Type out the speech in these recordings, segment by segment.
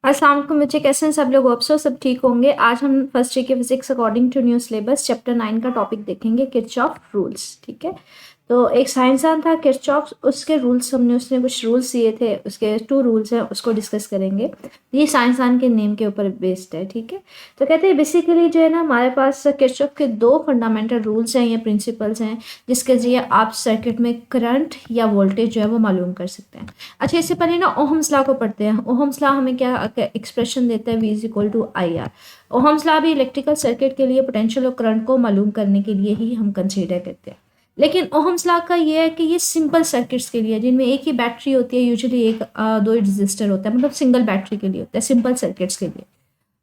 अस्सलाम वालेकुम बच्चे, कैसे हैं सब लोग? होप सो सब ठीक होंगे। आज हम फर्स्ट ईयर के physics according to new syllabus chapter 9 का टॉपिक देखेंगे, किरचॉफ रूल्स। ठीक है, तो एक साइंसदान था किरचॉफ, उसके रूल्स उसने कुछ रूल्स दिए थे, उसके 2 रूल्स हैं, उसको डिस्कस करेंगे। ये साइंसदान के नेम के ऊपर बेस्ड है। ठीक है, तो कहते हैं बेसिकली जो है ना, हमारे पास किरचॉफ के 2 फंडामेंटल रूल्स हैं या प्रिंसिपल्स हैं, जिसके जरिए आप सर्किट में करंट या वोल्टेज जो है वो मालूम कर सकते हैं। अच्छा, इससे पहले ना ओहम्स लॉ को पढ़ते हैं। ओहम्स लॉ हमें क्या एक्सप्रेशन देता है? V is equal to I R. Ohm's law भी इलेक्ट्रिकल सर्किट के लिए पोटेंशियल और करंट को मालूम करने के लिए ही हम कंसीडर करते हैं। लेकिन ओहम्स लॉ का ये है कि ये सिंपल सर्किट्स के लिए, जिनमें एक ही बैटरी होती है, यूजुअली एक 2 रजिस्टर होता है, मतलब सिंगल बैटरी के लिए होता है, सिंपल सर्किट्स के लिए।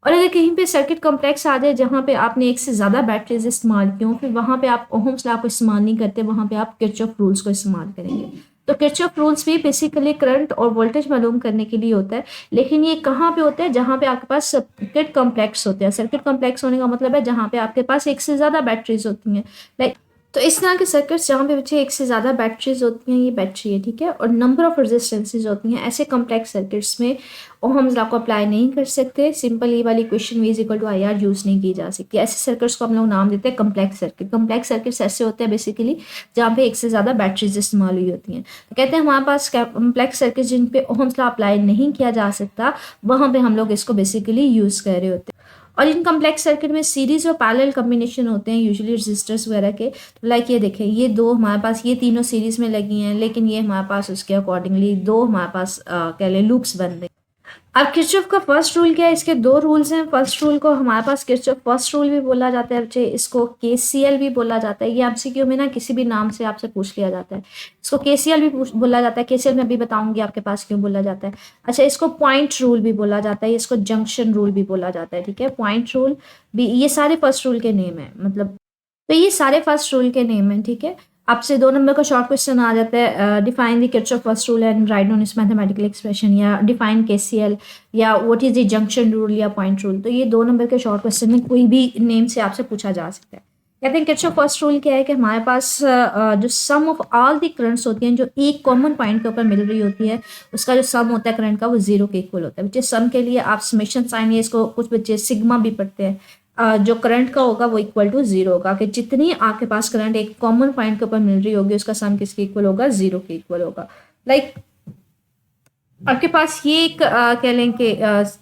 और अगर कहीं पे सर्किट कॉम्प्लेक्स आ जाए जहाँ पे आपने एक से ज़्यादा बैटरीज इस्तेमाल की हों, फिर वहाँ पे आप ओहम्स लॉ को इस्तेमाल नहीं करते, वहाँ पे आप किरचॉफ रूल्स को इस्तेमाल करेंगे। तो किरचॉफ रूल्स भी बेसिकली करंट और वोल्टेज मालूम करने के लिए होता है। लेकिन ये कहाँ पे होता है? जहाँ पे आपके पास सर्किट कॉम्प्लेक्स होते हैं। सर्किट कॉम्प्लेक्स होने का मतलब है जहाँ पे आपके पास एक से ज़्यादा बैटरीज होती हैं। लाइक, तो इस तरह के सर्किट्स जहाँ पे बच्चे एक से ज़्यादा बैटरीज होती हैं, ये बैटरी है। ठीक है, और नंबर ऑफ रेजिस्टेंसेज होती हैं, ऐसे कॉम्प्लेक्स सर्किट्स में ओहम्स लॉ को अप्लाई नहीं कर सकते। सिंपल ये वाली equation V is equal to I R use नहीं की जा सकती। ऐसे सर्किट्स को हम लोग नाम देते हैं कॉम्प्लेक्स सर्किट। कॉम्प्लेक्स सर्किट्स ऐसे होते हैं बेसिकली जहाँ पे एक से ज़्यादा बैटरीज इस्तेमाल हुई होती हैं। तो कहते हैं हमारे पास कॉम्प्लेक्स सर्किट जिन पे ओहम्स लॉ अप्लाई नहीं किया जा सकता, वहाँ पे हम लोग इसको बेसिकली यूज़ कर रहे होते हैं। और इन कम्प्लेक्स सर्किट में सीरीज और पैरेलल कॉम्बिनेशन होते हैं, यूजुअली रजिस्टर्स वगैरह के। तो लाइक ये देखें, ये 2 हमारे पास, ये तीनों सीरीज में लगी हैं, लेकिन ये हमारे पास उसके अकॉर्डिंगली 2 हमारे पास कह लें लूप्स बन रहे हैं। अब किरचॉफ का फर्स्ट रूल क्या है? इसके 2 रूल्स हैं। फर्स्ट रूल को हमारे पास किरचॉफ फर्स्ट रूल भी बोला जाता है बच्चे, इसको केसीएल भी बोला जाता है। ये एमसीक्यू में ना किसी भी नाम से आपसे पूछ लिया जाता है। इसको केसीएल भी बोला जाता है। केसीएल में अभी बताऊंगी आपके पास क्यों बोला जाता है। अच्छा, इसको पॉइंट रूल भी बोला जाता है, इसको जंक्शन रूल भी बोला जाता है। ठीक है, पॉइंट रूल भी, ये सारे फर्स्ट रूल के नेम है, मतलब तो ये सारे फर्स्ट रूल के नेम हैं। ठीक है, आपसे 2 नंबर का शॉर्ट क्वेश्चन आ जाता है, define the Kirchhoff first rule and write down it's mathematical expression, या डिफाइन केसीएल, या what is the junction rule या पॉइंट रूल। तो ये 2 नंबर के शॉर्ट क्वेश्चन में कोई भी नेम से आपसे पूछा जा सकता है। कहते हैं किरचॉफ फर्स्ट रूल क्या है कि हमारे पास जो सम ऑफ ऑल द करंट्स होती हैं, जो एक कॉमन पॉइंट के ऊपर मिल रही होती है, उसका जो सम होता है करंट का, वो 0 के इक्वल होता है। बच्चे सम के लिए आप समेशन साइन, या इसको कुछ बच्चे सिग्मा भी पढ़ते हैं, जो करंट का होगा वो इक्वल टू 0 होगा, कि जितनी आपके पास करंट एक कॉमन पॉइंट के ऊपर मिल रही होगी, उसका सम किसके इक्वल होगा? 0 के इक्वल होगा। लाइक आपके पास ये एक कह लें कि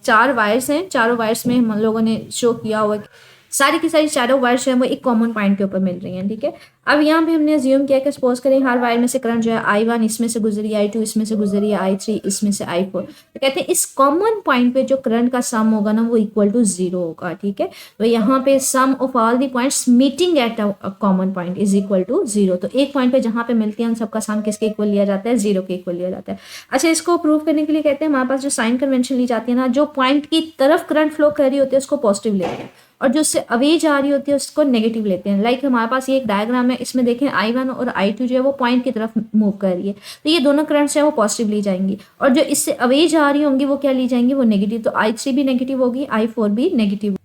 4 वायर्स हैं। चारों वायर्स में हम लोगों ने शो किया हुआ कि सारी की सारी चारों वायर्स जो है वो एक कॉमन पॉइंट के ऊपर मिल रही हैं। ठीक है, अब यहाँ पे हमने अज्यूम किया कि सपोज करें हर वायर में से करंट जो है I1 इसमें से गुजरी, I2 इसमें से गुजरी, I3 इसमें से, I4। तो कहते हैं इस कॉमन पॉइंट पे जो करंट का सम होगा ना, वो इक्वल टू 0 होगा। ठीक है, तो यहाँ पे sum of all the points meeting at a common point is equal to 0। तो एक पॉइंट पे जहाँ पे मिलती है उन सबका सम किसके इक्वल लिया जाता है? 0 के इक्वल लिया जाता है। अच्छा, इसको प्रूव करने के लिए कहते हैं हमारे पास जो साइन कन्वेंशन ली जाती है ना, जो पॉइंट की तरफ करंट फ्लो कर रही होती है उसको पॉजिटिव लेते हैं, और जो उससे अवे जा रही होती है उसको नेगेटिव लेते हैं। लाइक हमारे पास ये एक डायग्राम है, इसमें देखें I1 और I2 जो है वो पॉइंट की तरफ मूव कर रही है, तो ये दोनों करंट्स हैं वो पॉजिटिव ली जाएंगी, और जो इससे अवे जा रही होंगी वो क्या ली जाएंगी? वो नेगेटिव। तो I3 भी नेगेटिव होगी, I4 भी नेगेटिव।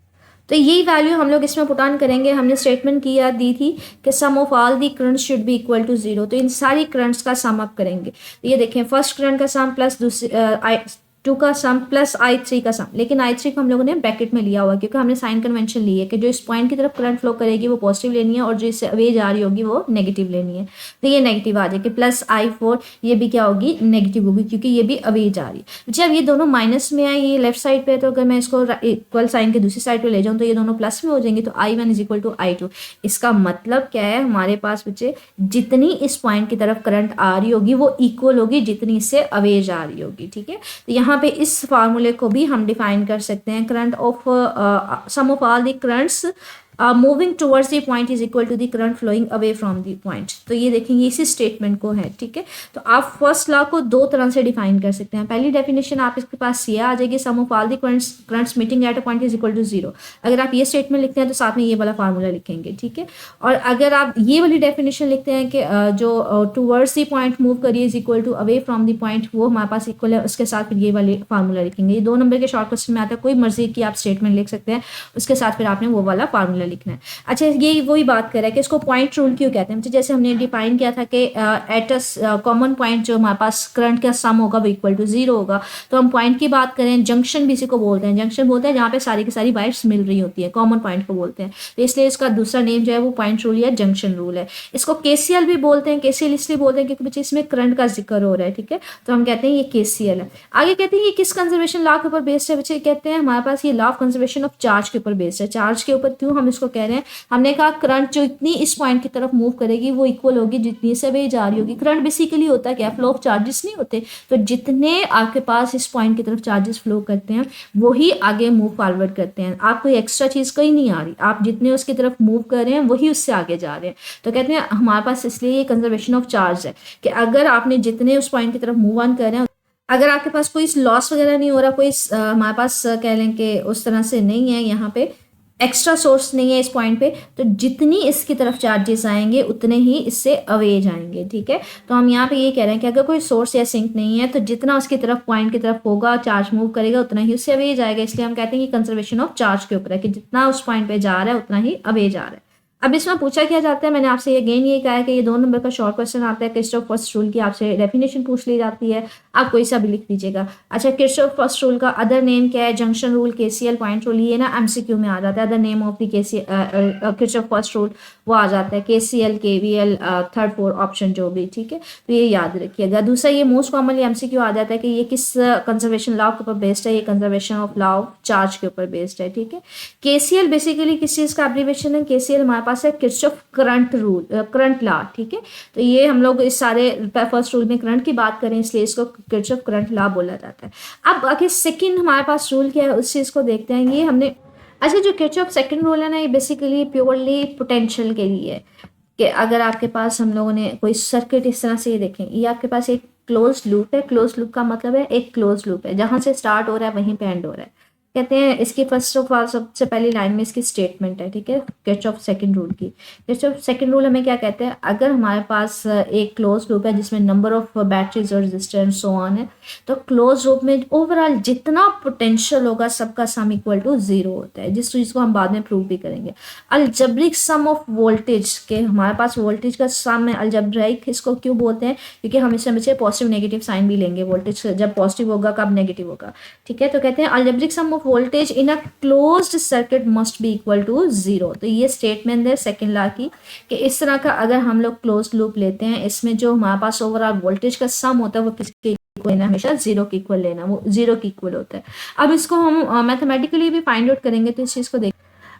तो यही वैल्यू हम लोग इसमें पुट ऑन करेंगे। हमने स्टेटमेंट किया दी थी कि sum of all the currents should be equal to 0। तो इन सारी करंट्स का सम अप करेंगे। तो ये देखें, फर्स्ट करंट का सम प्लस दूसरी I2 का सम प्लस I3 का सम, लेकिन I3 को हम लोगों ने ब्रैकेट में लिया हुआ क्योंकि हमने साइन कन्वेंशन ली है कि जो इस पॉइंट की तरफ करंट फ्लो करेगी वो पॉजिटिव लेनी है, और जो इससे अवे जा रही होगी वो नेगेटिव लेनी है। तो ये नेगेटिव आ जाएगी, प्लस I4 ये भी क्या होगी? नेगेटिव होगी, क्योंकि ये भी अवे जा रही है। जब ये दोनों माइनस में आए, ये लेफ्ट साइड पे, तो अगर मैं इसको इक्वल साइन के दूसरी साइड पे ले जाऊँ तो ये दोनों प्लस में हो जाएंगे। तो I1 is equal to I2। इसका मतलब क्या है? हमारे पास बच्चे जितनी इस पॉइंट की तरफ करंट आ रही होगी वो इक्वल होगी जितनी इससे अवे जा रही होगी। ठीक है, तो यहाँ पे इस फार्मूले को भी हम डिफाइन कर सकते हैं, current of sum of all the currents moving towards the point is equal to the current flowing away from the point. तो ये देखेंगे इसी स्टेटमेंट को है। ठीक है, तो आप फर्स्ट लॉ को 2 तरह से डिफाइन कर सकते हैं। पहली डेफिनेशन आप इसके पास ये आ जाएगी, sum of all the currents meeting at a point is equal to 0। अगर आप ये स्टेटमेंट लिखते हैं तो साथ में ये वाला फार्मूला लिखेंगे। ठीक है, और अगर आप ये वाली डेफिनेशन लिखते हैं कि जो टुवर्ड्स द पॉइंट मूव करिए is equal to away from the point, वो हमारे पास इक्वल है, उसके साथ फिर ये वाले फार्मूला लिखेंगे। ये 2 नंबर के शॉर्ट क्वेश्चन में आता है, कोई मर्जी की आप स्टेटमेंट लिख सकते हैं, उसके साथ फिर आपने वो वाला फार्मूला फार्मूला लिखना है। अच्छा, ये वही बात कर रहा है कि इसको पॉइंट रूल क्यों कहते हैं। जैसे हमने डिफाइन किया था कि एट अ कॉमन पॉइंट जो हमारे पास करंट का सम होगा वो इक्वल टू 0 होगा। तो हम पॉइंट की बात करें, जंक्शन भी इसी को बोलते हैं। जंक्शन बोलते हैं जहाँ पे सारी की सारी वायर्स मिल रही होती है, कॉमन पॉइंट को बोलते हैं। तो इसलिए इसका दूसरा नेम जो है वो पॉइंट रूल या जंक्शन रूल है। इसको केसीएल भी बोलते हैं। केसीएल इसलिए बोलते हैं क्योंकि बच्चे इसमें करंट का जिक्र हो रहा है, ठीक है, तो हम कहते हैं ये केसीएल है। आगे कहते हैं ये किस कंजर्वेशन लॉ के ऊपर बेस्ड है बच्चे, कहते हैं हमारे पास ये law of conservation of charge के ऊपर बेस्ड है। चार्ज के ऊपर क्यों हम इसको कह रहे हैं, हमने कहा करंट जो इतनी इस पॉइंट की तरफ मूव करेगी वो इक्वल होगी जितनी से वे जा रही होगी। करंट बेसिकली होता है क्या, फ्लो ऑफ चार्जेस नहीं होते। तो जितने आपके पास इस पॉइंट की तरफ चार्जेस फ्लो करते हैं वही आगे मूव फॉरवर्ड करते हैं। आप कोई एक्स्ट्रा चीज कहीं नहीं आ रही, आप जितने उसकी तरफ मूव कर रहे हैं वही उससे आगे जा रहे हैं। तो कहते हैं हमारे पास इसलिए ये कंजर्वेशन ऑफ चार्ज है कि अगर आपने जितने उस पॉइंट की तरफ मूव ऑन कर रहे हैं, अगर आपके पास कोई लॉस वगैरह नहीं हो रहा, कोई हमारे पास कह लें कि उस तरह से नहीं है, यहाँ पे एक्स्ट्रा सोर्स नहीं है इस पॉइंट पे, तो जितनी इसकी तरफ चार्जेस आएंगे उतने ही इससे अवे जाएंगे, ठीक है। तो हम यहाँ पे ये कह रहे हैं कि अगर कोई सोर्स या सिंक नहीं है तो जितना उसकी तरफ पॉइंट की तरफ होगा चार्ज मूव करेगा उतना ही उससे अवे जाएगा। इसलिए हम कहते हैं कि कंजर्वेशन ऑफ चार्ज के ऊपर है कि जितना उस पॉइंट पे जा रहा है उतना ही अवे जा रहा है। अब इसमें पूछा क्या जाता है, मैंने आपसे अगेन ये कहा है कि ये 2 नंबर का शॉर्ट क्वेश्चन आता है। किरचॉफ फर्स्ट रूल की आपसे डेफिनेशन पूछ ली जाती है, आप कोई सा भी लिख दीजिएगा। अच्छा, किरचॉफ फर्स्ट रूल का अदर नेम क्या है, junction rule, KCL, point rule, ये ना एमसीक्यू में आ जाता है। Other name of the Kirchhoff first rule वो आ जाता है KCL, KVL, third fourth option जो भी, ठीक है, तो ये याद रखिएगा। दूसरा ये मोस्ट कॉमनली एमसीक्यू आ जाता है कि ये किस कंजर्वेशन लॉ के ऊपर बेस्ड है, ये conservation of law of charge के ऊपर बेस्ड है, ठीक है। केसीएल बेसिकली किस चीज़ का एब्रीविएशन है, केसीएल हमारे पास है Kirchhoff current rule, current law, ठीक है। तो ये हम लोग इस सारे फर्स्ट रूल में करंट की बात करें इसलिए इसको किरचॉफ करंट लॉ बोला जाता है। अब आगे सेकंड हमारे पास रूल क्या है उस चीज़ को देखते हैं। ये हमने अच्छा, जो किरचॉफ सेकंड रूल है ना, ये बेसिकली प्योरली पोटेंशियल के लिए है कि अगर आपके पास हम लोगों ने कोई सर्किट इस तरह से ये देखें, ये आपके पास एक क्लोज लूप है। क्लोज लूप का मतलब है एक क्लोज लूप है, जहां से स्टार्ट हो रहा है वहीं पे एंड हो रहा है। कहते हैं इसकी फर्स्ट ऑफ ऑल सबसे पहली लाइन में इसकी स्टेटमेंट है, ठीक है, किरचॉफ सेकंड रूल की। किरचॉफ सेकंड रूल हमें क्या कहते हैं, अगर हमारे पास एक क्लोज लूप है जिसमें नंबर ऑफ बैटरीज और रेजिस्टर सो ऑन है, तो क्लोज लूप में ओवरऑल जितना पोटेंशियल होगा सबका सम इक्वल टू 0 होता है, जिस चीज़ को हम बाद में प्रूव भी करेंगे। अलजेब्रिक सम ऑफ वोल्टेज के हमारे पास वोल्टेज का सम है अलजेब्रिक, इसको क्यों बोलते हैं, क्योंकि हम इसमें बच्चे पॉजिटिव नेगेटिव साइन भी लेंगे। वोल्टेज जब पॉजिटिव होगा कब नेगेटिव होगा, ठीक है। तो कहते हैं algebraic sum of voltage in a closed circuit must be equal to 0। तो ये स्टेटमेंट है सेकंड लॉ की कि इस तरह का अगर हम लोग क्लोज लूप लेते हैं, इसमें जो हमारे पास ओवरऑल वोल्टेज का सम होता है वो किसके इक्वल लेना, हमेशा 0 के इक्वल लेना, वो 0 के इक्वल होता है। अब इसको हम मैथमेटिकली भी फाइंड आउट करेंगे तो इस चीज़ को देख।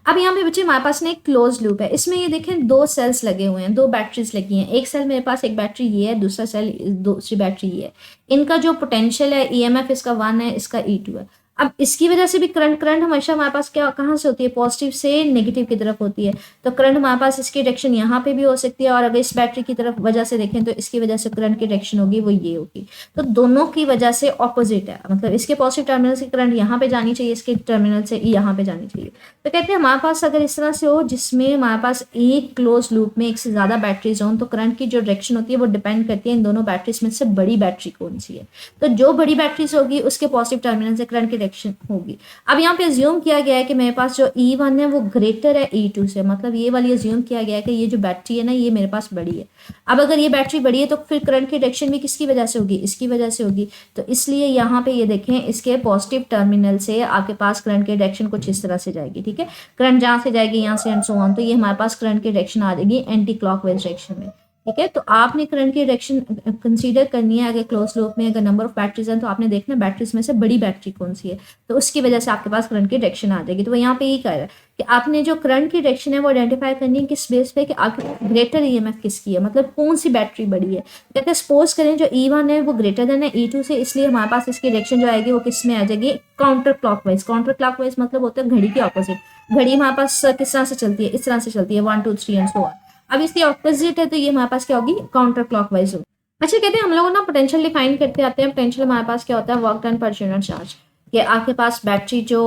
अब यहाँ पे बच्चे हमारे पास ना एक क्लोज लूप है, इसमें ये देखें 2 सेल्स लगे हुए हैं, 2 बैटरीज लगी हैं। एक सेल मेरे पास एक बैटरी ये है, दूसरा सेल दूसरी बैटरी ये है। इनका जो पोटेंशियल है ईएमएफ इसका 1 है, इसका E2 है। अब इसकी वजह से भी करंट हमेशा हमारे पास क्या कहाँ से होती है, पॉजिटिव से नेगेटिव की तरफ होती है। तो करंट हमारे पास इसकी डायरेक्शन यहाँ पे भी हो सकती है, और अगर इस बैटरी की तरफ वजह से देखें तो इसकी वजह से करंट की डायरेक्शन होगी वो ये होगी। तो दोनों की वजह से ऑपोजिट है, मतलब इसके पॉजिटिव टर्मिनल से करंट यहाँ पे जानी चाहिए, इसके टर्मिनल से यहाँ पे जानी चाहिए। तो कहते हैं हमारे पास अगर इस तरह से हो जिसमें हमारे पास एक क्लोज लूप में एक से ज़्यादा बैटरीज हों, तो करंट की जो डायरेक्शन होती है वो डिपेंड करती है इन दोनों बैटरीज में से बड़ी बैटरी कौन सी है। तो जो बड़ी बैटरीज होगी उसके पॉजिटिव टर्मिनल से करंट की डायरेक्शन होगी। अब यहाँ पे अज्यूम किया गया है कि मेरे पास जो E1 है वो ग्रेटर है E2 से, मतलब ये वाली अज्यूम किया गया है कि ये जो बैटरी है ना ये मेरे पास बड़ी है। अब अगर ये बैटरी बड़ी है तो फिर करंट की डायरेक्शन भी किसकी वजह से होगी, इसकी वजह से होगी। तो इसलिए यहाँ पे ये देखें इसके पॉजिटिव टर्मिनल से आपके पास करंट की डायरेक्शन कुछ इस तरह से जाएगी, ठीक है। करंट जहाँ से जाएगी यहाँ से एंड सो ऑन, तो ये हमारे पास करंट की डायरेक्शन आ जाएगी एंटी क्लॉकवाइज डायरेक्शन में, ठीक है। तो आपने करंट की डायरेक्शन कंसीडर करनी है। अगर क्लोज लूप में अगर नंबर ऑफ बैटरीज हैं तो आपने देखना बैटरीज में से बड़ी बैटरी कौन सी है, तो उसकी वजह से आपके पास करंट की डायरेक्शन आ जाएगी। तो वो यहाँ पे ये कह रहा है कि आपने जो करंट की डायरेक्शन है वो आइडेंटिफाई करनी है किस बेस पे कि आपकी ग्रेटर ईएमएफ किसकी है, मतलब कौन सी बैटरी बड़ी है। कहते हैं सपोज करें जो E1 है वो ग्रेटर देन है E2 से, इसलिए हमारे पास इसकी डायरेक्शन जो आएगी वो किस में आ जाएगी, काउंटर क्लॉकवाइज। काउंटर क्लॉकवाइज मतलब होता है घड़ी के ऑपोजिट। घड़ी हमारे पास किस तरह से चलती है, इस तरह से चलती है 1 2 3 एंड सो ऑन। अब इसकी ऑपोजिट है तो ये हमारे पास क्या होगी, काउंटर क्लॉकवाइज होगी। अच्छा, कहते हैं हम लोग ना पोटेंशियल डिफाइन करते आते हैं। पोटेंशियल हमारे पास क्या होता है, work done per unit charge. कि आपके पास बैटरी जो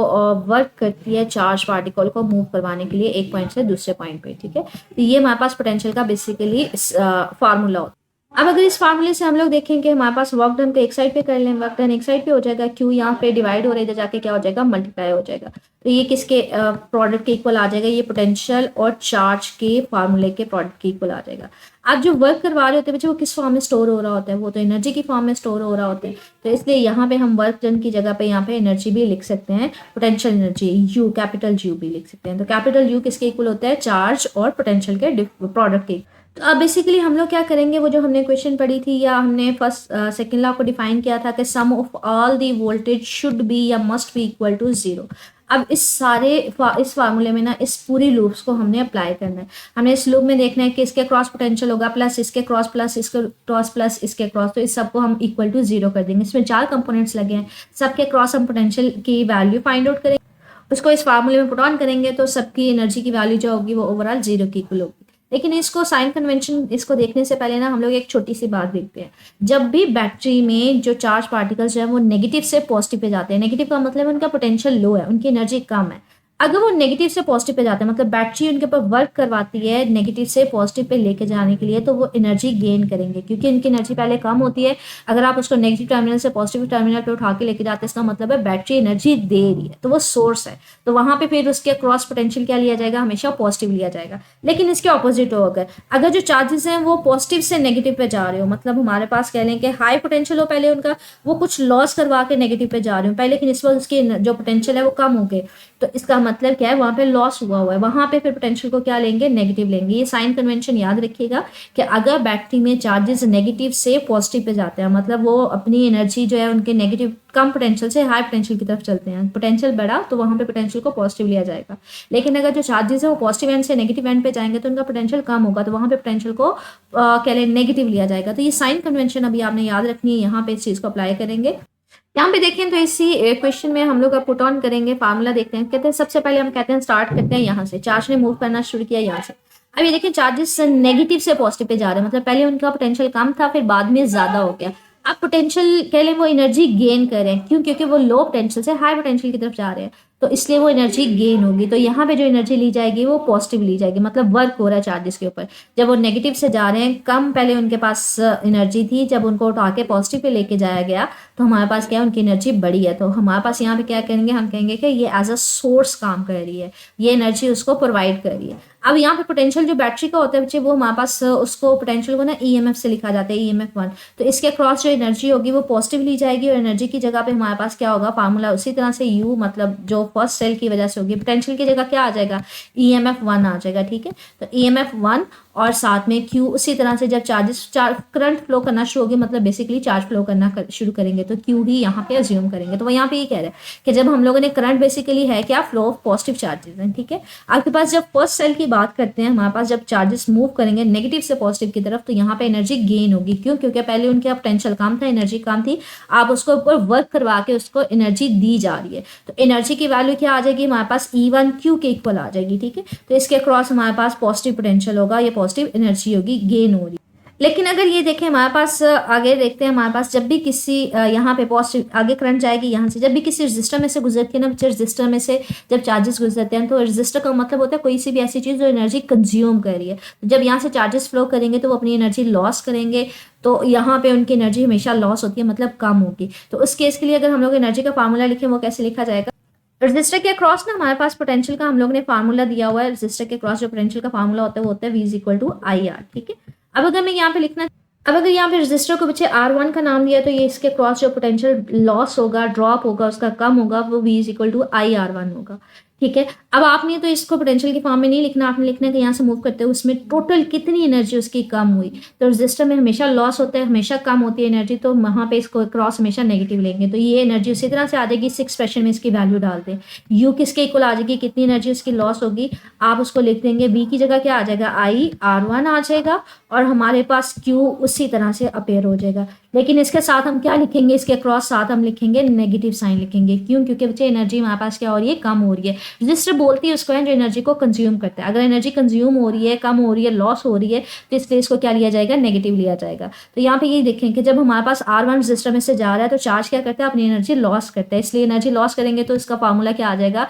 वर्क करती है चार्ज पार्टिकल को मूव करवाने के लिए एक पॉइंट से दूसरे पॉइंट पे, ठीक है। तो ये हमारे पास पोटेंशियल का बेसिकली फार्मूला होता है। अब अगर इस फार्मूले से हम लोग देखें कि हमारे पास वर्क डन को एक साइड पे कर लें, वर्क डन एक साइड पे हो जाएगा, क्यू यहाँ पे डिवाइड हो रहा है, इधर जाके क्या हो जाएगा, मल्टीप्लाई हो जाएगा। तो ये किसके प्रोडक्ट के इक्वल आ जाएगा, ये पोटेंशियल और चार्ज के फार्मूले के प्रोडक्ट के इक्वल आ जाएगा। आप जो वर्क करवा रहे होते हैं बच्चे, वो किस फॉर्म में स्टोर हो रहा होता है, वो तो एनर्जी की फॉर्म में स्टोर हो रहा होता है। तो इसलिए यहाँ पे हम वर्क डन की जगह पे यहाँ पे एनर्जी भी लिख सकते हैं, potential energy you, capital you भी लिख सकते हैं। तो कैपिटल यू किसके इक्वल होता है, चार्ज और पोटेंशियल के प्रोडक्ट के। तो अब बेसिकली हम लोग क्या करेंगे, वो जो हमने क्वेश्चन पढ़ी थी या हमने फर्स्ट सेकेंड लॉ को डिफाइन किया था कि sum of all the voltage should be या must be equal to zero. अब इस फार्मूले में ना इस पूरी लूप्स को हमने अप्लाई करना है। हमने इस लूप में देखना है कि इसके क्रॉस पोटेंशियल होगा प्लस इसके क्रॉस प्लस इसके क्रॉस प्लस इसके क्रॉस, तो इस सबको हम इक्वल टू जीरो कर देंगे। इसमें 4 कंपोनेंट्स लगे हैं, सबके क्रॉस हम पोटेंशियल की वैल्यू फाइंड आउट करेंगे, उसको इस फार्मूले में पुट ऑन करेंगे तो सबकी एनर्जी की वैल्यू जो होगी वो ओवरऑल जीरो की इक्वल होगी। लेकिन इसको साइन कन्वेंशन इसको देखने से पहले ना हम लोग एक छोटी सी बात देखते हैं। जब भी बैटरी में जो चार्ज पार्टिकल्स जो है वो नेगेटिव से पॉजिटिव पे जाते हैं, नेगेटिव का मतलब उनका पोटेंशियल लो है, उनकी एनर्जी कम है। अगर वो नेगेटिव से पॉजिटिव पे जाते हैं, मतलब बैटरी उनके ऊपर वर्क करवाती है नेगेटिव से पॉजिटिव पे लेके जाने के लिए, तो वो एनर्जी गेन करेंगे क्योंकि उनकी एनर्जी पहले कम होती है। अगर आप उसको नेगेटिव टर्मिनल से पॉजिटिव टर्मिनल पे उठा के लेके जाते हैं, इसका मतलब है बैटरी एनर्जी दे रही है, तो वो सोर्स है। तो वहां पे फिर उसके क्रॉस पोटेंशियल क्या लिया जाएगा, हमेशा पॉजिटिव लिया जाएगा। लेकिन इसके ऑपोजिट हो, अगर जो चार्जेस हैं वो पॉजिटिव से नेगेटिव पे जा रहे हो, मतलब हमारे पास कह लें कि हाई पोटेंशियल हो पहले उनका, वो कुछ लॉस करवा के नेगेटिव पे जा रहे हो पहले, लेकिन इस वक्त उसकी जो पोटेंशियल है वो कम हो गए, तो इसका मतलब क्या है, वहां पे लॉस हुआ है, वहां पे फिर पोटेंशियल को क्या लेंगे, नेगेटिव लेंगे। ये साइन कन्वेंशन याद रखिएगा कि अगर बैटरी में चार्जेस नेगेटिव से पॉजिटिव पे जाते हैं, मतलब वो अपनी एनर्जी जो है उनके नेगेटिव कम पोटेंशियल से हाई पोटेंशियल की तरफ चलते हैं, पोटेंशियल बढ़ा तो वहां पे पोटेंशियल को पॉजिटिव लिया जाएगा। लेकिन अगर जो चार्जेस है वो पॉजिटिव एंड से नेगेटिव एंड पे जाएंगे तो उनका पोटेंशियल कम होगा, तो वहां पे पोटेंशियल को क्या लें, नेगेटिव लिया जाएगा। तो ये साइन कन्वेंशन अभी आपने याद रखनी है, यहाँ पे इस चीज को अप्लाई करेंगे। यहाँ पे देखें तो इसी क्वेश्चन में हम लोग अब पुट ऑन करेंगे, फार्मूला देखते हैं। कहते हैं सबसे पहले हम कहते हैं स्टार्ट करते हैं यहाँ से, चार्ज ने मूव करना शुरू किया यहाँ से। अब ये देखें चार्जेस नेगेटिव से पॉजिटिव पे जा रहे हैं, मतलब पहले उनका पोटेंशियल कम था फिर बाद में ज्यादा हो गया। अब पोटेंशियल कह लें वो एनर्जी गेन करें, क्यों, क्योंकि वो लो पोटेंशियल से हाई पोटेंशियल की तरफ जा रहे हैं, तो इसलिए वो एनर्जी गेन होगी। तो यहाँ पे जो एनर्जी ली जाएगी वो पॉजिटिव ली जाएगी, मतलब वर्क हो रहा है चार्जेस के ऊपर। जब वो नेगेटिव से जा रहे हैं, कम पहले उनके पास एनर्जी थी, जब उनको उठा के पॉजिटिव पे लेके जाया गया तो हमारे पास क्या है, उनकी एनर्जी बढ़ी है। तो हमारे पास यहाँ पे क्या करेंगे, हम कहेंगे कि ये एज अ सोर्स काम कर रही है, ये एनर्जी उसको प्रोवाइड कर रही है। अब यहाँ पे पोटेंशियल जो बैटरी का होता है बच्चे, वो हमारे पास उसको पोटेंशियल को ना ईएमएफ से लिखा जाता है, ईएमएफ 1। तो इसके क्रॉस जो एनर्जी होगी वो पॉजिटिव ली जाएगी, और एनर्जी की जगह पे हमारे पास क्या होगा, फार्मूला उसी तरह से यू, मतलब जो फर्स्ट सेल की वजह से होगी, पोटेंशियल की जगह क्या आ जाएगा, ईएमएफ 1 आ जाएगा। ठीक है, तो ईएमएफ 1 और साथ में क्यू, उसी तरह से जब करंट फ्लो करना शुरू होगी, मतलब बेसिकली चार्ज फ्लो करना शुरू करेंगे, तो क्यू ही यहाँ पे अज्यूम करेंगे। तो वो यहाँ पे ये कह रहे हैं कि जब हम लोगों ने करंट बेसिकली है क्या, फ्लो ऑफ पॉजिटिव चार्जेस हैं। ठीक है, आपके पास जब फर्स्ट सेल की बात करते हैं, हमारे पास जब चार्जेस मूव करेंगे नेगेटिव से पॉजिटिव की तरफ, तो यहाँ पे एनर्जी गेन होगी। क्यों, क्योंकि पहले उनके पोटेंशियल कम था, एनर्जी कम थी, आप उसको ऊपर वर्क करवा के उसको एनर्जी दी जा रही है, तो एनर्जी की वैल्यू क्या आ जाएगी हमारे पास, E1Q के इक्वल आ जाएगी। ठीक है, तो इसके क्रॉस हमारे पास पॉजिटिव पोटेंशियल होगा, ये पॉजिटिव एनर्जी होगी, गेन हो रही। लेकिन अगर ये देखें हमारे पास आगे देखते हैं, हमारे पास जब भी किसी यहाँ पे पॉजिटिव आगे करंट जाएगी यहाँ से, जब भी किसी रजिस्टर में से गुजरती है ना, रजिस्टर में से जब चार्जेस गुजरते हैं, तो रजिस्टर का मतलब होता है कोई सी भी ऐसी चीज़ जो एनर्जी कंज्यूम कर रही है। तो जब यहाँ से चार्जेस फ्लो करेंगे तो वो अपनी एनर्जी लॉस करेंगे, तो यहाँ पे उनकी एनर्जी हमेशा लॉस होती है, मतलब कम होगी। तो उस केस के लिए अगर हम लोग एनर्जी का फार्मूला लिखें, वो कैसे लिखा जाएगा, रजिस्टर के क्रॉस ना हमारे पास पोटेंशियल का हम लोग ने फार्मूला दिया हुआ है, रजिस्टर के क्रॉस जो पोटेंशियल का फार्मूला होता है वो होता है V=IR। ठीक है, अब अगर मैं यहाँ पे लिखना, अब अगर यहाँ पे रजिस्टर को बच्चे R1 का नाम दिया, तो ये इसके क्रॉस जो पोटेंशियल लॉस होगा, ड्रॉप होगा, उसका कम होगा, वो V=IR1 होगा। ठीक है, अब आपने तो इसको पोटेंशियल की फॉर्म में नहीं लिखना, आपने लिखना है कि यहाँ से मूव करते हैं उसमें टोटल कितनी एनर्जी उसकी कम हुई। तो रजिस्टर में हमेशा लॉस होता है, हमेशा कम होती है एनर्जी, तो वहाँ पे इसको क्रॉस हमेशा नेगेटिव लेंगे। तो ये एनर्जी उसी तरह से आ जाएगी, 6 क्वेश्चन में इसकी वैल्यू डालते हैं, यू किसके इक्वल आ जाएगी, कितनी एनर्जी उसकी लॉस होगी, आप उसको लिख देंगे, बी की जगह क्या आ जाएगा, IR1 आ जाएगा, और हमारे पास क्यू उसी तरह से अपेयर हो जाएगा। लेकिन इसके साथ हम क्या लिखेंगे, इसके क्रॉस साथ हम लिखेंगे नेगेटिव साइन लिखेंगे। क्यों, क्योंकि बच्चे एनर्जी हमारे पास क्या हो रही है, कम हो रही है। रजिस्टर बोलती है उसको है जो एनर्जी को कंज्यूम करता है, अगर एनर्जी कंज्यूम हो रही है, कम हो रही है, लॉस हो रही है, तो इसलिए इसको क्या लिया जाएगा, नेगेटिव लिया जाएगा। तो यहाँ पे ये देखें कि जब हमारे पास R1 रजिस्टर में से जा रहा है, तो चार्ज क्या करता है, अपनी एनर्जी लॉस करता है, इसलिए एनर्जी लॉस करेंगे तो इसका फार्मूला क्या आ जाएगा,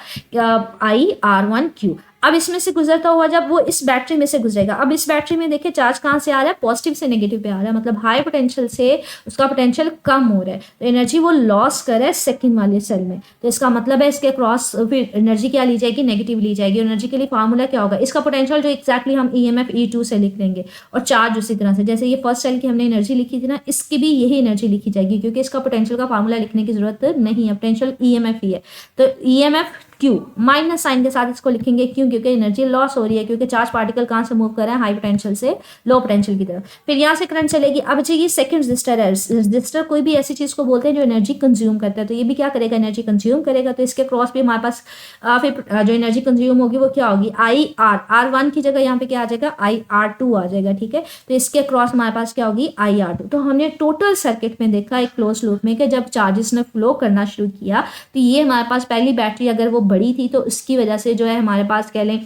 IR1Q। अब इसमें से गुजरता हुआ जब वो इस बैटरी में से गुजरेगा, अब इस बैटरी में देखिए चार्ज कहाँ से आ रहा है, पॉजिटिव से नेगेटिव पे आ रहा है, मतलब हाई पोटेंशियल से उसका पोटेंशियल कम हो रहा है, तो एनर्जी वो लॉस कर रहा है सेकंड वाले सेल में। तो इसका मतलब है इसके क्रॉस फिर एनर्जी क्या ली जाएगी, नेगेटिव ली जाएगी। एनर्जी के लिए फार्मूला क्या होगा, इसका पोटेंशियल जो एक्जैक्टली हम EMF E2 से लिख लेंगे, और चार्ज उसी तरह से जैसे ये फर्स्ट सेल की हमने एनर्जी लिखी थी ना, इसकी भी यही एनर्जी लिखी जाएगी, क्योंकि इसका पोटेंशियल का फार्मूला लिखने की जरूरत नहीं है, पोटेंशियल EMF ही है। तो EMF Q माइनस साइन के साथ इसको लिखेंगे क्यों, क्योंकि एनर्जी लॉस हो रही है, क्योंकि चार्ज पार्टिकल कहाँ से मूव कर रहा है, हाई पोटेंशियल से लो पोटेंशियल की तरफ। फिर यहाँ से करंट चलेगी। अब ये सेकंड रजिस्टर है, रजिस्टर कोई भी ऐसी चीज को बोलते हैं जो एनर्जी कंज्यूम करता है, तो ये भी क्या करेगा, एनर्जी कंज्यूम करेगा। तो इसके क्रॉस भी हमारे पास फिर जो एनर्जी कंज्यूम होगी वो क्या होगी, IR1 की जगह यहाँ पे क्या आ जाएगा, IR2 आ जाएगा, ठीक है। तो इसके क्रॉस हमारे पास क्या होगी, IR2। तो हमने टोटल सर्किट में देखा एक क्लोज लूप में कि जब चार्जेस ने फ्लो करना शुरू किया, तो ये हमारे पास पहली बैटरी अगर वो बड़ी थी तो उसकी वजह से जो है हमारे पास कह लें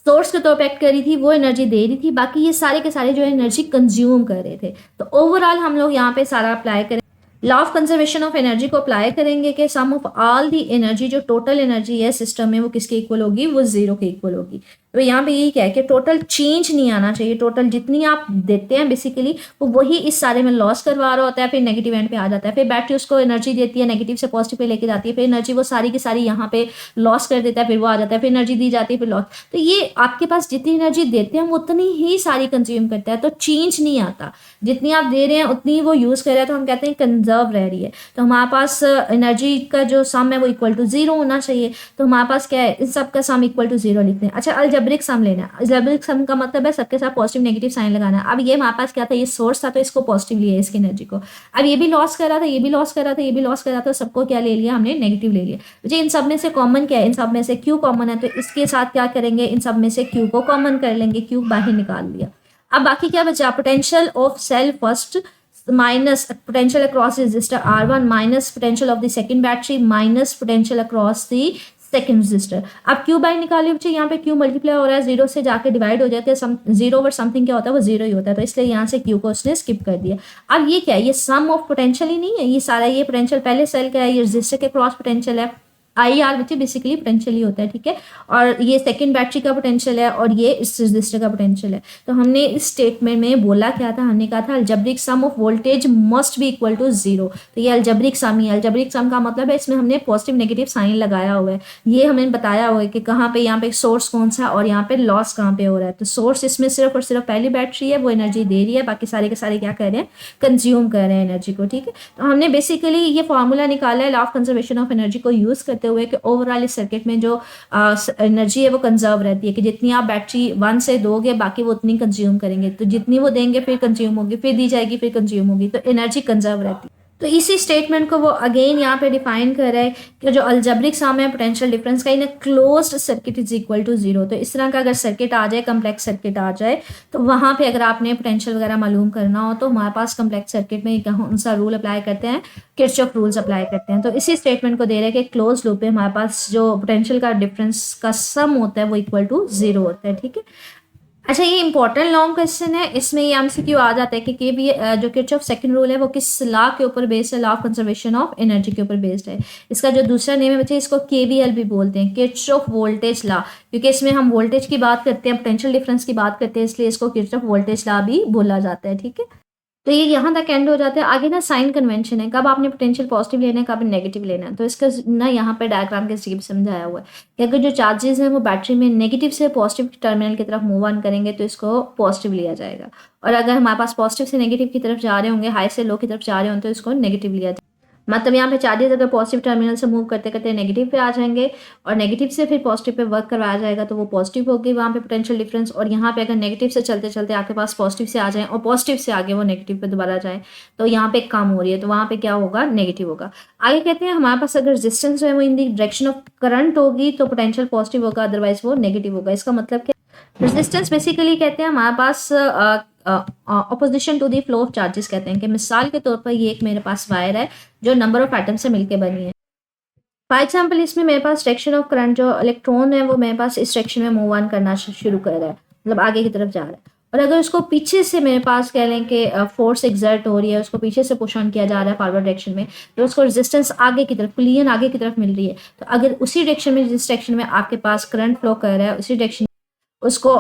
सोर्स के तौर पर एक्ट कर रही थी, वो एनर्जी दे रही थी, बाकी ये सारे के सारे जो है एनर्जी कंज्यूम कर रहे थे। तो ओवरऑल हम लोग यहाँ पे सारा अप्लाई करें, law of conservation of energy को अप्लाई करेंगे कि sum of all the energy, जो टोटल एनर्जी है सिस्टम में, वो किसके इक्वल होगी, वो जीरो के इक्वल होगी। तो यहाँ पे यही क्या है कि टोटल चेंज नहीं आना चाहिए, टोटल जितनी आप देते हैं बेसिकली वो वही इस सारे में लॉस करवा रहा होता है, फिर नेगेटिव एंड पे आ जाता है, फिर बैटरी उसको एनर्जी देती है, नेगेटिव से पॉजिटिव पे लेके जाती है, फिर एनर्जी वो सारी की सारी यहाँ पे लॉस कर देता है, फिर वो आ जाता है, फिर एनर्जी दी जाती है, फिर लॉस। तो ये आपके पास जितनी एनर्जी देते हैं वो उतनी ही सारी कंज्यूम करता है, तो चेंज नहीं आता, जितनी आप दे रहे हैं उतनी वो यूज कर रहा है, तो हम कहते हैं कंजर्व रह रही है। तो हमारे पास एनर्जी का जो सम है वो इक्वल टू जीरो होना चाहिए। तो हमारे पास क्या है, इन सब का सम इक्वल टू जीरो लिखते हैं। अच्छा, अलजेब्रिक सम लेना है, अलजेब्रिक सम का मतलब है सबके साथ पॉजिटिव नेगेटिव साइन लगाना है। अब ये हमारे पास क्या था, ये सोर्स था तो इसको पॉजिटिव लिया इसकी एनर्जी को, अब ये भी लॉस कर रहा था, ये भी लॉस कर रहा था, ये भी लॉस कर रहा था, सबको क्या ले लिया हमने, नेगेटिव ले लिया। जी, इन सब में से कॉमन क्या है, इन सब में से Q कॉमन है, तो इसके साथ क्या करेंगे, इन सब में से Q को कॉमन कर लेंगे, Q बाहर निकाल लिया। अब बाकी क्या बचा, potential of cell first minus potential across resistor R1 minus potential of the second battery minus potential across the second resistor. अब Q बाय निकालिए बच्चे, यहाँ पे Q मल्टीप्लाई हो रहा है, जीरो से जाके डिवाइड हो जाते हैं, जीरो ओवर समथिंग क्या होता है, वो जीरो ही होता है, तो इसलिए यहाँ से Q को उसने स्किप कर दिया। अब ये क्या है, ये सम ऑफ पोटेंशियल ही नहीं है, ये सारा ये पोटेंशियल पहले सेल का है, ये रेजिस्टर के क्रॉस पोटेंशियल है, IR बच्चे बेसिकली पोटेंशियल ही होता है, ठीक है। और ये सेकंड बैटरी का पोटेंशियल है और ये इस रजिस्टर का पोटेंशियल है। तो हमने इस स्टेटमेंट में बोला क्या था, हमने कहा था algebraic sum of voltage must be equal to zero. तो ये अलजेब्रिक सम ही है। अलजेब्रिक सम का मतलब है इसमें हमने पॉजिटिव नेगेटिव साइन लगाया हुआ है, ये हमें बताया हुआ है कि कहाँ पे, यहाँ पे सोर्स कौन सा और यहाँ पे लॉस कहाँ पे हो रहा है। तो सोर्स इसमें सिर्फ और सिर्फ पहली बैटरी है, वो एनर्जी दे रही है, बाकी सारे के सारे क्या कर रहे हैं, कंज्यूम कर रहे हैं एनर्जी को, ठीक है। तो हमने बेसिकली ये फॉर्मूला निकाला है law of conservation of energy को यूज करते हुए कि ओवरऑल इस सर्किट में जो एनर्जी है वो कंजर्व रहती है, कि जितनी आप बैटरी 1 से दोगे बाकी वो उतनी कंज्यूम करेंगे, तो जितनी वो देंगे फिर कंज्यूम होगी, फिर दी जाएगी, फिर कंज्यूम होगी, तो एनर्जी कंजर्व रहती है। तो इसी स्टेटमेंट को वो अगेन यहाँ पे डिफाइन कर रहा है कि जो अलजेब्रिक सम है पोटेंशियल डिफरेंस का in a closed circuit is equal to zero. तो इस तरह का अगर सर्किट आ जाए, कम्प्लेक्स सर्किट आ जाए, तो वहाँ पे अगर आपने पोटेंशियल वगैरह मालूम करना हो तो हमारे पास कम्प्लेक्स सर्किट में कौन सा रूल अप्लाई करते हैं, किरचॉफ रूल्स अप्लाई करते हैं। तो इसी स्टेटमेंट को दे रहे हैं कि क्लोज लूप में हमारे पास जो पोटेंशियल का डिफरेंस का सम होता है वो इक्वल टू जीरो होता है, ठीक है। अच्छा, ये इंपॉर्टेंट लॉन्ग क्वेश्चन है, इसमें ये एमसीक्यू आ जाता है कि केबी जो किरचॉफ सेकंड रूल है वो किस लॉ के ऊपर बेस्ड है, law of conservation of energy के ऊपर बेस्ड है। इसका जो दूसरा नेम है बच्चे, इसको केवीएल भी बोलते हैं, किरचॉफ वोल्टेज लॉ, क्योंकि इसमें हम वोल्टेज की बात करते हैं, पोटेंशियल डिफरेंस की बात करते हैं, इसलिए इसको किरचॉफ वोल्टेज लॉ भी बोला जाता है, ठीक है। तो ये यहाँ तक एंड हो जाता है। आगे ना साइन कन्वेंशन है, कब आपने पोटेंशियल पॉजिटिव लेना है, कब नेगेटिव लेना है। तो इसका ना यहाँ पे डायग्राम के जरिए समझाया हुआ है कि अगर जो चार्जेस हैं वो बैटरी में नेगेटिव से पॉजिटिव टर्मिनल की तरफ मूव ऑन करेंगे तो इसको पॉजिटिव लिया जाएगा, और अगर हमारे पास पॉजिटिव से नेगेटिव की तरफ जा रहे होंगे, हाई से लो की तरफ जा रहे होंगे, तो इसको नेगेटिव लिया जाएगा। मतलब यहाँ पे चार्जेस अगर पॉजिटिव टर्मिनल से मूव करते करते नेगेटिव पे आ जाएंगे और नेगेटिव से फिर पॉजिटिव पे वर्क करवाया जाएगा तो वो पॉजिटिव होगी वहाँ पे पोटेंशियल डिफरेंस। और यहाँ पे अगर नेगेटिव से चलते चलते आपके पास पॉजिटिव से आ जाए और पॉजिटिव से आगे वो नेगेटिव पे दोबारा जाए तो यहाँ पे कम हो रही है, तो वहाँ पे क्या होगा, नेगेटिव होगा। आगे कहते हैं हमारे पास अगर रेजिस्टेंस जो है वो in the direction of current होगी तो पोटेंशियल पॉजिटिव होगा, अदरवाइज वो नेगेटिव होगा। इसका मतलब क्या, रेजिस्टेंस बेसिकली कहते हैं हमारे पास opposition to the flow of charges कहते हैं। कि मिसाल के तौर पर ये एक मेरे पास वायर है जो नंबर ऑफ एटम से मिलकर बनी है। फॉर एग्जाम्पल इसमें मेरे पास डायरेक्शन ऑफ करंट, जो इलेक्ट्रॉन है वो मेरे पास इस डायरेक्शन में मूव ऑन करना शुरू कर रहा है, मतलब आगे की तरफ जा रहा है। और अगर उसको पीछे से मेरे पास कह लें कि फोर्स एग्जर्ट हो रही है, उसको पीछे से पुश ऑन किया जा रहा है फॉरवर्ड डायरेक्शन में, तो उसको रेजिस्टेंस आगे की तरफ, पुलियन आगे की तरफ मिल रही है, तो अगर उसी डायरेक्शन में, जिस डायरेक्शन में आपके पास करंट फ्लो कर रहा है, उसी डायरेक्शन उसको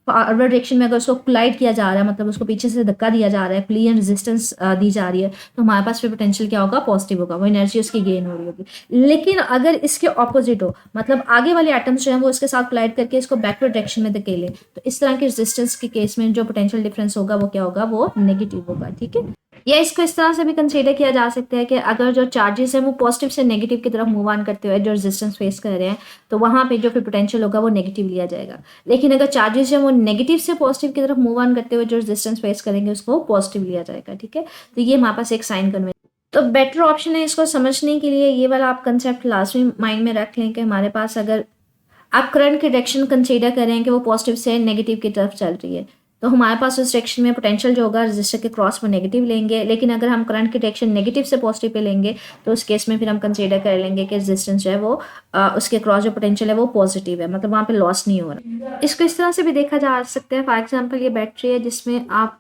फॉरवर्ड डायरेक्शन में अगर उसको कोलाइड किया जा रहा है, मतलब उसको पीछे से धक्का दिया जा रहा है, पुलियन रेजिस्टेंस दी जा रही है, तो हमारे पास फिर पोटेंशियल क्या होगा, पॉजिटिव होगा, वो एनर्जी उसकी गेन हो रही होगी। लेकिन अगर इसके ऑपोजिट हो, मतलब आगे वाले एटम्स जो है वो इसके साथ कोलाइड करके इसको बैकवर्ड डायरेक्शन में धकेले, तो इस तरह के रेजिस्टेंस के केस में जो पोटेंशियल डिफरेंस होगा वो क्या होगा, वो नेगेटिव होगा। ठीक है, या इसको इस तरह से भी कंसीडर किया जा सकता है कि अगर जो चार्जेस हैं वो पॉजिटिव से नेगेटिव की तरफ मूव ऑन करते हुए जो रेजिस्टेंस फेस कर रहे हैं, तो वहाँ पे जो फिर पोटेंशियल होगा वो नेगेटिव लिया जाएगा। लेकिन अगर चार्जेस जो वो नेगेटिव से पॉजिटिव की तरफ मूव ऑन करते हुए जो रेजिस्टेंस फेस करेंगे उसको पॉजिटिव लिया जाएगा। ठीक है, तो ये हमारे पास एक साइन कन्वेंशन। तो बेटर ऑप्शन है इसको समझने के लिए ये वाला आप कंसेप्ट लाजमी माइंड में रख लें कि हमारे पास अगर आप करंट की डायरेक्शन कंसीडर करें कि वो पॉजिटिव से नेगेटिव की तरफ चल रही है, तो हमारे पास उस डायरेक्शन में पोटेंशियल जो होगा रजिस्टर के क्रॉस में नेगेटिव लेंगे। लेकिन अगर हम करंट की डायरेक्शन नेगेटिव से पॉजिटिव पे लेंगे, तो उस केस में फिर हम कंसीडर कर लेंगे कि रेजिस्टेंस जो है वो उसके क्रॉस जो पोटेंशियल है वो पॉजिटिव है, मतलब वहाँ पे लॉस नहीं हो रहा। इसको इस तरह से भी देखा जा सकता है, फॉर एग्जाम्पल ये बैटरी है जिसमें आप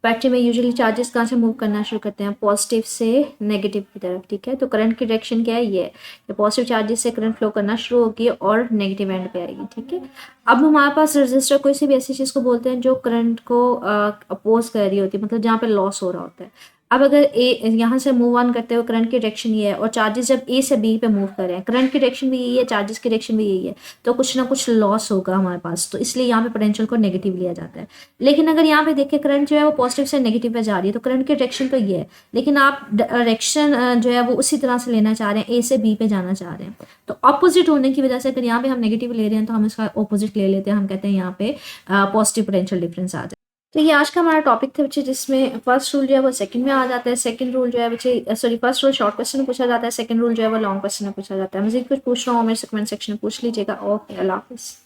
बैटरी में यूजुअली चार्जेस कहाँ से मूव करना शुरू करते हैं, पॉजिटिव से नेगेटिव की तरफ। ठीक है, तो करंट की डायरेक्शन क्या है, ये है कि पॉजिटिव चार्जेस से करंट फ्लो करना शुरू होगी और नेगेटिव एंड पे आएगी। ठीक है, अब हमारे पास रजिस्टर कोई सी भी ऐसी चीज़ को बोलते हैं जो करंट को अपोज कर रही होती है, मतलब जहाँ पे लॉस हो रहा होता है। अब अगर ए यहाँ से मूव ऑन करते हुए करंट की डायरेक्शन ये है और चार्जेस जब ए से बी पे मूव कर रहे हैं, करंट की डायरेक्शन भी यही है, चार्जेस की डायरेक्शन भी यही है, तो कुछ ना कुछ लॉस होगा हमारे पास, तो इसलिए यहाँ पे पोटेंशियल को नेगेटिव लिया जाता है। लेकिन अगर यहाँ पे देखिए करंट जो है वो पॉजिटिव से नेगेटिव पे जा रही है, तो करंट की डायरेक्शन तो ये है, लेकिन आप डायरेक्शन जो है वो उसी तरह से लेना चाह रहे हैं, ए से बी पे जाना चाह रहे हैं, तो ऑपोजिट होने की वजह से अगर यहाँ पे हम नेगेटिव ले रहे हैं तो हम इसका ऑपोजिट ले लेते हैं, हम कहते हैं यहाँ पे पॉजिटिव पोटेंशियल डिफरेंस आ जाए। तो ये आज का हमारा टॉपिक था बच्चे, जिसमें फर्स्ट रूल जो है वो सेकंड में आ जाता है, सेकंड रूल जो है बच्चे sorry first rule short question में पूछा जाता है, सेकंड रूल जो है वो लॉन्ग क्वेश्चन में पूछा जाता है। मजीद कुछ पूछ रहा हूँ मेरे से कमेंट सेक्शन में पूछ लीजिएगा। ओके, अल्लाह हाफिज़।